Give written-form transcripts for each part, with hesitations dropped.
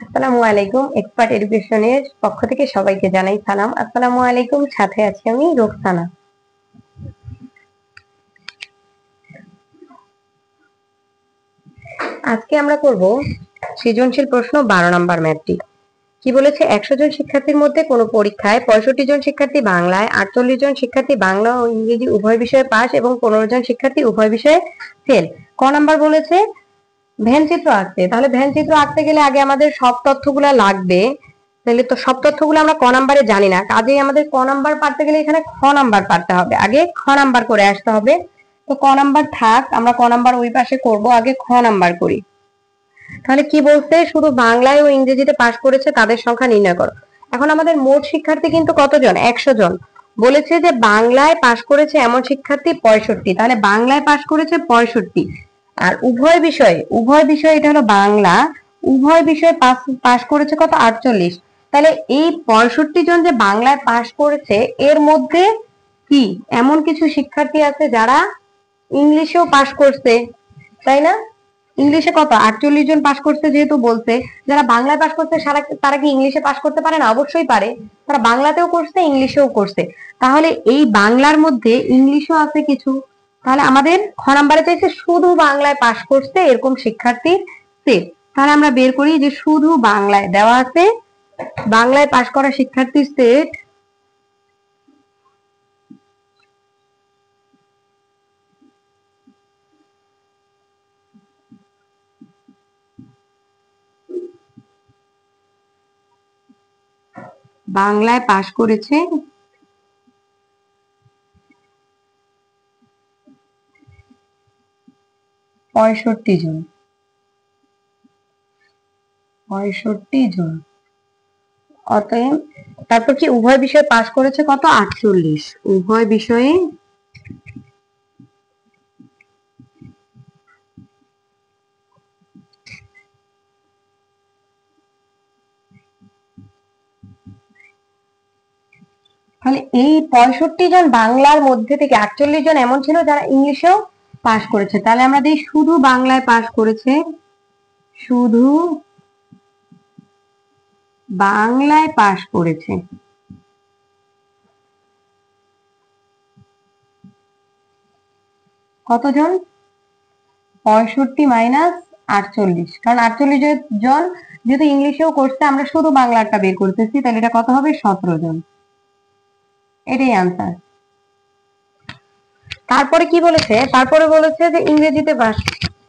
আসসালামু আলাইকুম। এক্সপার্ট এডুকেশনের পক্ষ থেকে সবাইকে জানাই সালাম। আসসালামু আলাইকুম। সাথে আছি আমি রোকসানা। আজকে আমরা করব সৃজনশীল প্রশ্ন 12 নম্বর ম্যাথটি। কি বলেছে? 100 জন শিক্ষার্থীর মধ্যে কোনো পরীক্ষায় 65 জন শিক্ষার্থী বাংলায়, 48 জন শিক্ষার্থী বাংলা ও ইংরেজি উভয় বিষয়ে পাস এবং 15 জন শিক্ষার্থী উভয় বিষয়ে ফেল। ক নাম্বার বলেছে ভ্যান চিত্র আঁকতে। তাহলে ভ্যান চিত্র আঁকতে গেলে আগে আমাদের সব তথ্যগুলা লাগবে। তাহলে তো সব তথ্যগুলো আমরা ক নাম্বারে জানি না, কাজেই আমাদের ক নাম্বার পারতে গেলে এখানে খ নাম্বার পারতে হবে। আগে খ নাম্বার করে আসতে হবে। তো ক নাম্বার থাক, আমরা ক নাম্বার ওই পাশে করব, আগে খ নাম্বার করি। তাহলে কি বলছে? শুধু বাংলায় ও ইংরেজিতে পাশ করেছে তাদের সংখ্যা নির্ণয় করো। এখন আমাদের মোট শিক্ষার্থী কিন্তু কতজন? 100 জন। বলেছে যে বাংলায় পাশ করেছে এমন শিক্ষার্থী 65। তাহলে বাংলায় পাশ করেছে 65, আর উভয় বিষয়ে এটা হলো বাংলা, উভয় বিষয়ে পাশ করেছে কত? 48। তাহলে এই 65 জন যে বাংলায় পাশ করেছে এর মধ্যে কি এমন কিছু শিক্ষার্থী আছে যারা ইংলিশেও পাশ করছে, তাই না? ইংলিশে কত? 48 জন পাশ করছে। যেহেতু বলছে যারা বাংলায় পাশ করছে তারা কি ইংলিশে পাশ করতে পারে না? অবশ্যই পারে। তারা বাংলাতেও করছে, ইংলিশেও করছে। তাহলে এই বাংলার মধ্যে ইংলিশও আছে কিছু। তাহলে আমাদের খ নাম্বারে চাইছে শুধু বাংলায় পাশ করছে এরকম শিক্ষার্থীর সেট। তাহলে আমরা বের করি যে শুধু বাংলায় দেওয়া আছে বাংলায় পাশ করা শিক্ষার্থীর সেট বাংলায় পাশ করেছে 65 জন। 65 জন। অতএব তারপর কি উভয় বিষয়ে পাশ করেছে কত? 48। উভয় বিষয়ে তাহলে এই 65 জন বাংলার মধ্যে থেকে 48 জন এমন ছিল যারা ইংলিশেও পাশ করেছে। তাহলে আমরা দিই শুধু বাংলায় পাশ করেছে, শুধু বাংলায় পাশ করেছে কতজন? 65 মাইনাস 48, কারণ 48 জন যেহেতু ইংলিশেও করছে, আমরা শুধু বাংলাটা বের করতেছি, তাহলে এটা কত হবে? 17 জন। এটাই আনসার। তারপরে কি বলেছে? তারপরে বলেছে যে ইংরেজিতে পাস,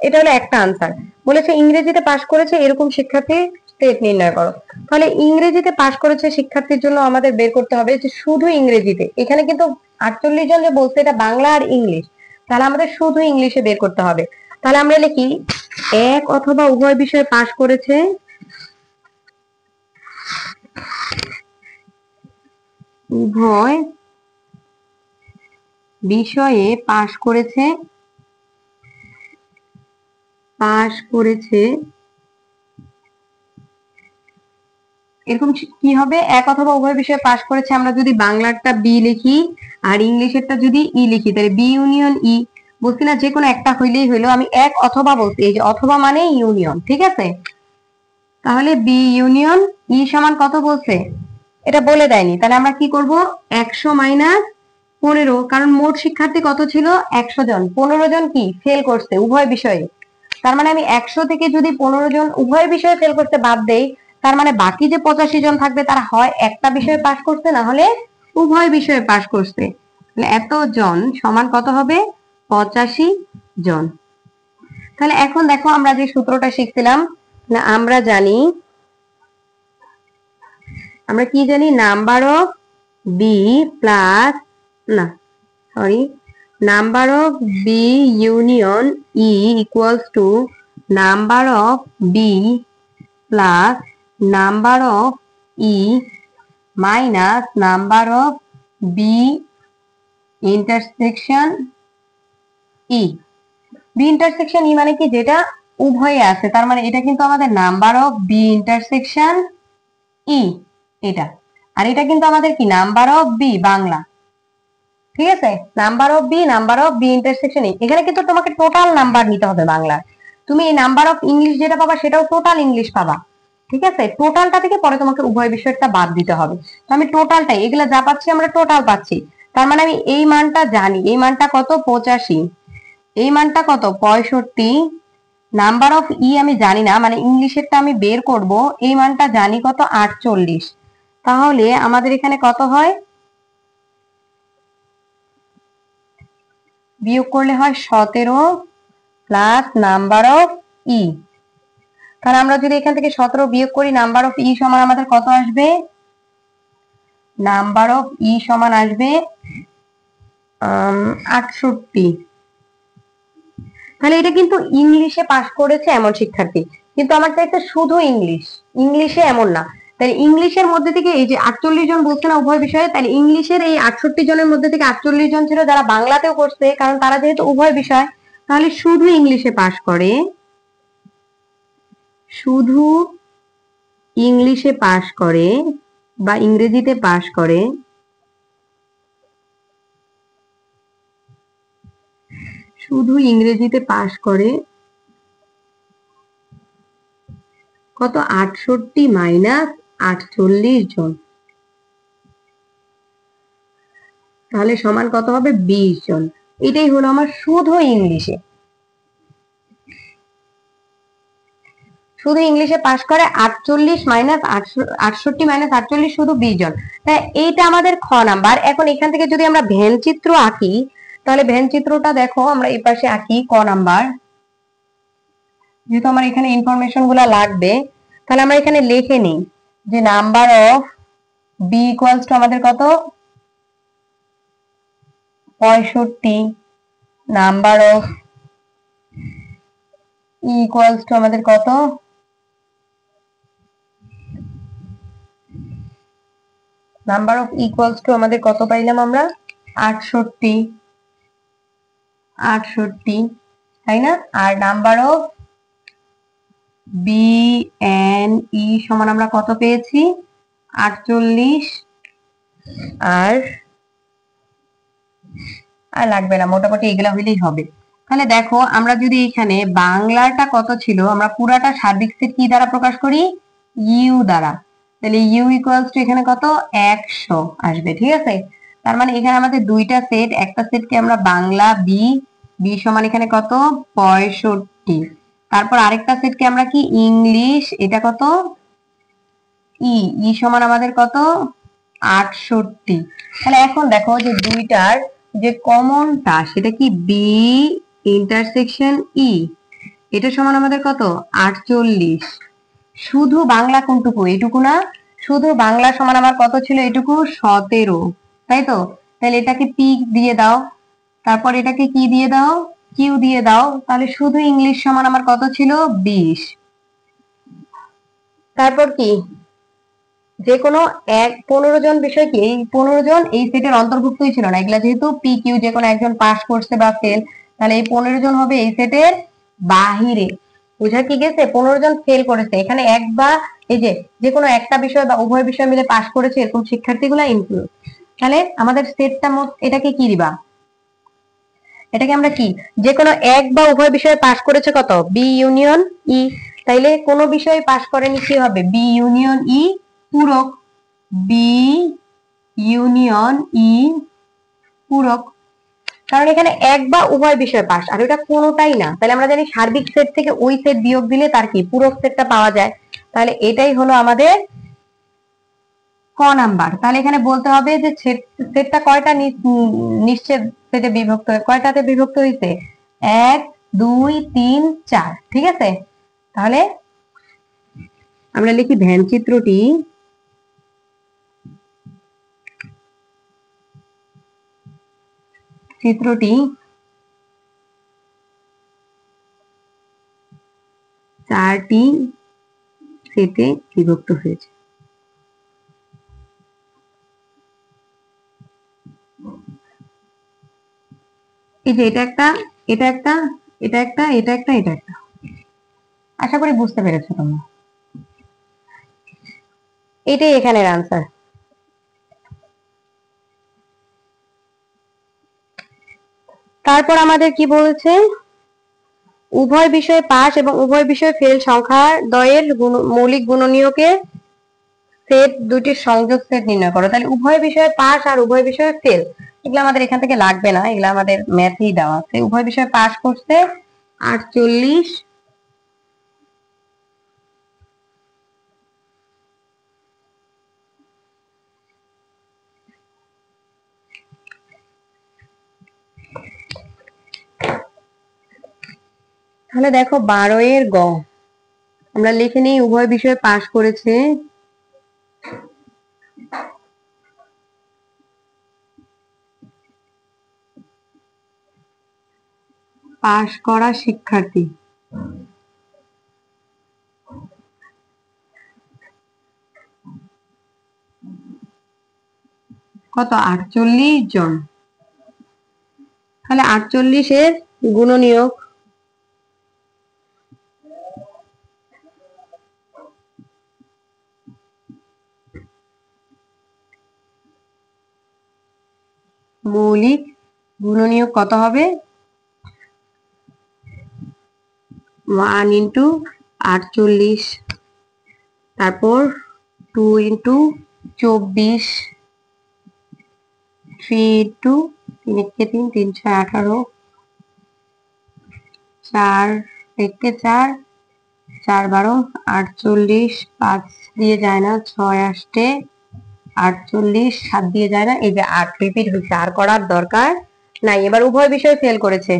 এটা হলো একটা আনসার। বলেছে ইংরেজিতে পাস করেছে এরকম শিক্ষার্থীর স্টেট নির্ণয় করো। তাহলে ইংরেজিতে পাস করেছে শিক্ষার্থীর জন্য আমাদের বের করতে হবে যে শুধু ইংরেজিতে। এখানে কিন্তু 48 জন যে বলছে এটা বাংলা আর ইংলিশ, তাহলে আমাদের শুধু ইংলিশে বের করতে হবে। তাহলে আমরা লিখি এক অথবা উভয় বিষয়ে পাস করেছে উভয় বিষয়ে পাস করেছে এরকম কি হবে? এক অথবা উভয় বিষয়ে পাস করেছে। আমরা যদি বাংলারটা বি লিখি আর ইংলিশেরটা যদি ই লিখি, তাহলে বি ইউনিয়ন ই। বলছি না যে কোনো একটা হইলেই হইলো, আমি এক অথবা বলছি, এই যে অথবা মানে ইউনিয়ন, ঠিক আছে? তাহলে বি ইউনিয়ন ই সমান কত বলছে? এটা বলে দেয়নি। তাহলে আমরা কি করব? 100 মাইনাস 15, কারণ মোট শিক্ষার্থী কত ছিল? 100 জন। 15 জন কি ফেল করছে উভয় বিষয়ে। তার মানে আমি 100 থেকে যদি 15 জন উভয় বিষয়ে ফেল করতে বাদ দেই, তার মানে বাকি যে 85 জন থাকবে তারা হয় একটা বিষয়ে পাশ করছে, না হলে উভয় বিষয়ে পাশ করছে। তাহলে এত জন সমান কত হবে? 85 জন। তাহলে এখন দেখো আমরা যে সূত্রটা শিখছিলাম, না আমরা কি জানি? নাম্বার অফ বি প্লাস, না sorry, number of B union E equals to number of B plus number of E minus number of B intersection E. B intersection E মানে কি? যেটা উভয়ে আছে, তার মানে এটা কিন্তু আমাদের নাম্বার অফ বি ইন্টারসেকশন ই এটা। আর এটা কিন্তু আমাদের কি? নাম্বার অফ বি বাংলা, ঠিক আছে? নাম্বার অফ বি ইন্টারসেকশন ই। এখানে কিন্তু তোমাকে টোটাল নাম্বার নিতে হবে বাংলার। তুমি এই নাম্বার অফ ইংলিশ যেটা পাবা সেটাও টোটাল ইংলিশ পাবা, ঠিক আছে? টোটালটা থেকে পরে তোমাকে উভয় বিষয়টা বাদ দিতে হবে। তো আমি টোটালটাই, এগুলা যা পাচ্ছি আমরা টোটাল পাচ্ছি, তার মানে আমি এই মানটা জানি, এই মানটা কত 85, এই মানটা কত 65, নাম্বার অফ ই আমি জানি না, মানে ইংলিশেরটা আমি বের করব, এই মানটা জানি কত 48। তাহলে আমাদের এখানে কত হয়, বিয়োগ করলে হয় 17 প্লাস নাম্বার অফ ই। তাহলে আমরা যদি এখান থেকে 17 বিয়োগ করি, নাম্বার অফ ই সমান আমাদের কত আসবে, নাম্বার অফ ই সমান আসবে 68। তাহলে এটা কিন্তু ইংলিশে পাস করেছে এমন শিক্ষার্থী, কিন্তু আমার চাইতে শুধু ইংলিশ, ইংলিশে এমন না। তাহলে ইংলিশের মধ্যে থেকে এই যে 48 জন বলছে না উভয় বিষয়ে, তাহলে ইংলিশের এই 68 জনের মধ্যে থেকে 48 জন ছিল যারা বাংলাতেও করছে, কারণ তারা যেহেতু উভয় বিষয়, তাহলে শুধু ইংলিশে পাস করে, শুধু ইংলিশে পাস করে বা ইংরেজিতে পাস করে, শুধু ইংরেজিতে পাস করে কত 68 মাইনাস 48 জন, তাহলে সমান কত হবে 20 জন। এটাই হলো আমার শুধু ইংলিশে, শুধু ইংলিশে পাস করে 48 মাইনাস 68 মাইনাস 48, শুধু 20 জন। তাই এইটা আমাদের খ নাম্বার। এখন এখান থেকে যদি আমরা ভ্যান চিত্র আঁকি, তাহলে ভ্যান চিত্রটা দেখো আমরা এই পাশে আঁকি ক নাম্বার, যেহেতু আমার এখানে ইনফরমেশন গুলা লাগবে, তাহলে আমরা এখানে লিখে নিই যে number of B equals to আমাদের কত 65, number of E equals to আমাদের কত, নাম্বার অফ ইকুয়ালস টু আমাদের কত পাইলাম আমরা 68, 68, তাই না? আর number of B n E সমান আমরা কত পেয়েছি 48, আর আর লাগবে না, মোটামুটি এগুলা হইলেই হবে। তাহলে দেখো আমরা যদি এখানে বাংলাটা কত ছিল, আমরা পুরাটা সার্বিক সেট কি দ্বারা প্রকাশ করি, ইউ দ্বারা, তাহলে ইউ ইকুয়ালস টু এখানে কত 100 আসবে, ঠিক আছে? তার মানে এখানে আমাদের দুইটা সেট, একটা সেটকে আমরা বাংলা বি, বি সমান এখানে কত 65, তারপর আরেকটা সেটকে আমরা কি ইংলিশ, এটা কত ই, ই সমান আমাদের কত 68। তাহলে এখন দেখো যে দুইটার যে কমনটা সেটা কি বি ইন্টারসেকশন ই, এটা সমান আমাদের কত 48। শুধু বাংলা কোনটুকু, এটুকু না, শুধু বাংলা সমান আমার কত ছিল এটুকু 17, তাই তো? তাহলে এটাকে পি দিয়ে দাও, তারপর এটাকে কি দিয়ে দাও, কিউ দিয়ে দাও, তাহলে শুধু ইংলিশ সমান আমার কত ছিল 20। তারপর কি যে কোনো 15 জন বিষয় কি, এই 15 জন এই সেটের অন্তর্ভুক্তই ছিল না, এগুলা যেহেতু পি কিউ যে কোনো একজন পাস করছে বা ফেল, তাহলে এই 15 জন হবে এই সেটের বাহিরে। বুঝা কি গেছে? 15 জন ফেল করেছে, এখানে এক বা এই যে কোনো একটা বিষয় বা উভয় বিষয় মিলে পাস করেছে এরকম শিক্ষার্থীগুলা ইনক্লুড। তাহলে আমাদের সেটটা মোট এটাকে কি দিবা, এটাকে আমরা কি যে কোনো এক বা উভয় বিষয়ে পাস করেছে কত বি ইউনিয়ন ই, তাইলে কোনো বিষয়ে পাস করেনি কি হবে বি ইউনিয়ন ই পূরক, বি ইউনিয়ন ই পূরক, কারণ এখানে এক বা উভয় বিষয় পাস আর এটা কোনোটাই না, তাহলে আমরা জানি সার্বিক সেট থেকে ওই সেট বিয়োগ দিলে তার কি পূরক সেটটা পাওয়া যায়। তাহলে এটাই হলো আমাদের ক নাম্বার। তাহলে এখানে বলতে হবে যে সেটটা কয়টা নিশ্চিত সেটে বিভক্ত, কয়টাতে বিভক্ত হয়েছে 1 2 3 4, ঠিক আছে? তাহলে আমরা লিখি ভ্যান চিত্রটি চারটি সেটে বিভক্ত হয়েছে। এই যে এটা একটা, এটা একটা, এটা একটা, এটা একটা, এটা একটা, আশা করি বুঝতে পেরেছো তোমরা। এটাই এখানের আনসার। তারপর আমাদের কি বলছে, উভয় বিষয়ে পাস এবং উভয় বিষয়ে ফেল সংখ্যা দ্বয়ের মৌলিক গুণনীয়কের সেট দুটির সংযোগ সেট নির্ণয় করো। তাহলে উভয় বিষয়ে পাস আর উভয় বিষয়ে ফেল, এগুলো আমাদের এখান থেকে লাগবে না, এগুলো আমাদের ম্যাথেই দেওয়া আছে। উভয় বিষয়ে পাস করছে 48, তাহলে দেখো 12 এর গ আমরা লিখে নিই উভয় বিষয়ে পাস করেছে পাস করা শিক্ষার্থী কত 48 জন। তাহলে 48 এর গুণনীয়ক মৌলিক গুণনীয়ক কত হবে? 1 ইন্টু 48, তারপর 2 ইন্টু 24, 3 ইন্টু 3 একে 3, 3 6 18, 4 একে 4, 4 12 48, 5 দিয়ে যায় না, 6 আসতে 48, 7 দিয়ে যায় না, এই যে 8 রিপিট হচ্ছে, আর করার দরকার নাই। এবার উভয় বিষয় ফেল করেছে,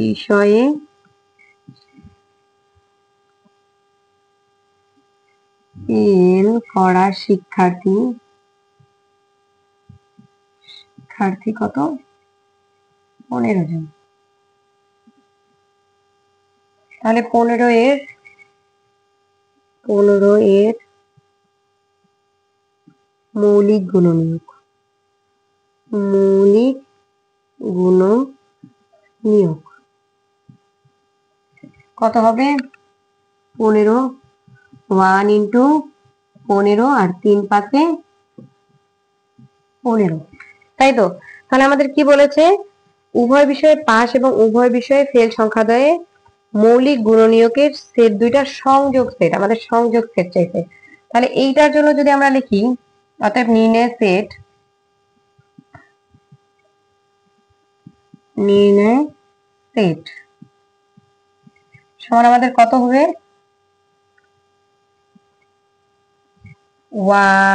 বিষয়ে ফেল করা শিক্ষার্থী কত? 15 জন। তাহলে 15 এর মৌলিক গুণনীয়ক কত হবে? 15, 1 ইন্টু 15 আর 3 5 15, তাই তো? তাহলে আমাদের কি বলেছে? উভয় বিষয়ে পাস এবং উভয় বিষয়ে ফেল সংখ্যা দ্বয়ে মৌলিক গুণনীয়কের সেট দুইটা সংযোগ সেট, আমাদের সংযোগ সেট চাইছে। তাহলে এইটার জন্য যদি আমরা লিখি, অর্থাৎ নির্ণয় সেট সমান আমাদের কত হবে?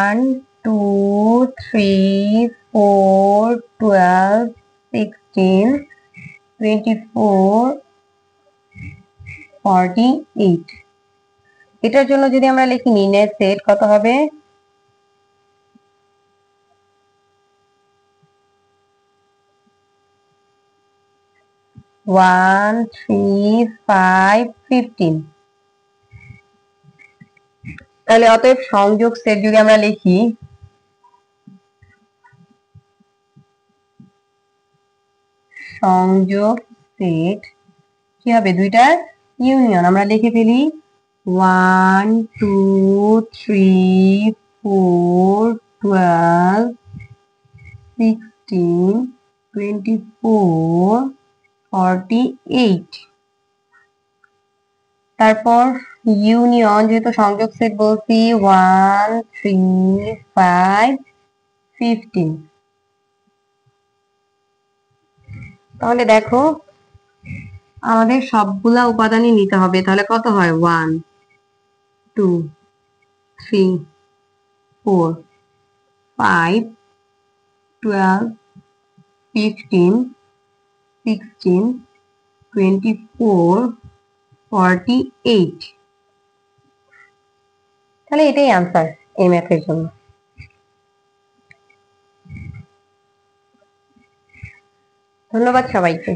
1 2 3 4 12 16 24 48। এটার জন্য যদি আমরা লিখি নির্ণয় সেট কত হবে? 1 3 5 15। তাহলে অতএব সংযোগ সেট যদি আমরা লিখি, সংযোগ সেট কি হবে? দুইটার ইউনিয়ন। আমরা লিখে ফেলি 1 2 3 4 12 16 24 48। তারপর ইউনিয়ন, যেহেতু সংযোগ সেট বলছি, 1 3 5 15। তাহলে দেখো আমাদের সবগুলা উপাদানই নিতে হবে। তাহলে কত হয়? 1 2 3 4 5 12 15 16 24 48। তাহলে এটাই আনসার এই ম্যাথের জন্য। ধন্যবাদ সবাইকে।